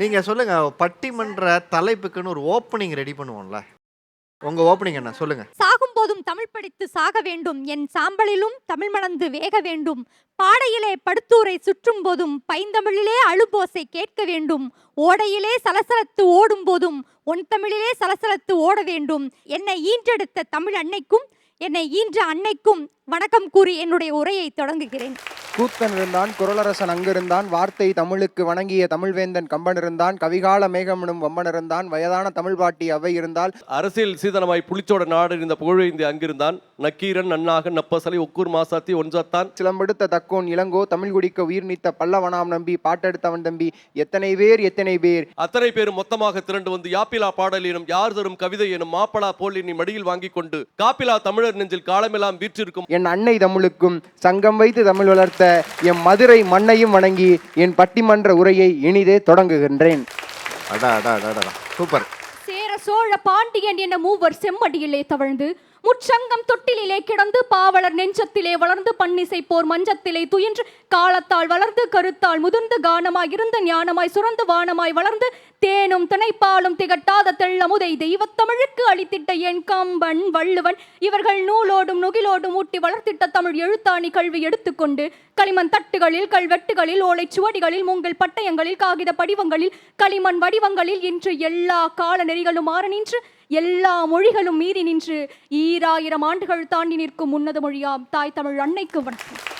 நீங்க சொல்லுங்க, பட்டிமன்ற தலைப்புக்குன்னு ஒரு ஓப்பனிங் ரெடி பண்ணுவோம்ல. உங்க ஓப்பனிங் என்ன சொல்லுங்க? சாகும் போதும் தமிழ் படித்து சாக வேண்டும், என் சாம்பலிலும் தமிழ் மணந்து வேக வேண்டும், பாடையிலே படுத்தூரை சுற்றும் போதும் பைந்தமிழிலே அழுபோசை கேட்க வேண்டும், ஓடையிலே சலசலத்து ஓடும் போதும் ஒன் தமிழிலே சலசலத்து ஓட வேண்டும், என்னை ஈன்றெடுத்த தமிழ் அன்னைக்கும் என்னை ஈன்ற அன்னைக்கும் வணக்கம் கூறி என்னுடைய உரையை தொடங்குகிறேன். கூத்தன் இருந்தான், குரலரசன் அங்கிருந்தான், வார்த்தை தமிழுக்கு வணங்கிய தமிழ்வேந்தன் கம்பன் இருந்தான், கவிகால மேகமனும் வம்பன் இருந்தான், வயதான தமிழ் பாட்டி அவை இருந்தால், அரசியல் சீதனமாய் புலிச்சோட நாடு இருந்த புகழ்வேந்தி அங்கிருந்தான், நக்கீரன் நன்னாகன் நப்பசலை ஒக்கூர் மாசாத்தி ஒன்றாத்தான், சிலம்பெடுத்த தக்கோன் இளங்கோ தமிழ் குடிக்க உயிர் நீத்த பல்லவனாம் நம்பி பாட்டெடுத்தவன் தம்பி எத்தனை பேர் அத்தனை பேரும் மொத்தமாக திரண்டு வந்து யாப்பிலா பாடல் எனும் யார் தரும் கவிதை எனும் மாப்பலா போல் நீ மடியில் வாங்கி கொண்டு காப்பிலா தமிழர் நெஞ்சில் காலமெல்லாம் வீற்றிருக்கும் என் அன்னை தமிழுக்கும் சங்கம் வைத்து தமிழ் வளர்த்த என் மதுரை மண்ணையும் வணங்கி என் பட்டிமன்ற உரையை இனிதே தொடங்குகின்றேன். சூப்பர். சேர சோழ பாண்டியன் என மூவர் செம்மடியிலே தவழ்ந்து முச்சங்கம் தொட்டிலே கிடந்து பாவலர் நெஞ்சத்திலே வளர்ந்து பன்னிசை போர் மஞ்சத்திலே துயின்று காலத்தால் வளர்ந்து கருத்தால் முதிர்ந்து கானமாய் இருந்த ஞானமாய் சுரந்து வானமாய் வளர்ந்து தேனும் திணைப்பாலும் திகட்டாத தெள்ளமுதை தெய்வத்தமிழுக்கு அளித்திட்ட என் கம்பன் வள்ளுவன் இவர்கள் நூலோடும் நுகிலோடும் ஊட்டி வளர்த்திட்ட தமிழ் எழுத்தாணி கல்வி எடுத்துக்கொண்டு களிமண் தட்டுகளில் கல்வெட்டுகளில் ஓலை சுவடிகளில் மூங்கில் பட்டயங்களில் காகித படிவங்களில் களிமண் வடிவங்களில் இன்று எல்லா கால நெறிகளும் மாற நின்று எல்லா மொழிகளும் மீறி நின்று 2000 ஆண்டுகள் தாண்டி நிற்கும் உன்னத மொழியாம் தாய் தமிழ் அன்னைக்கு வணக்கம்.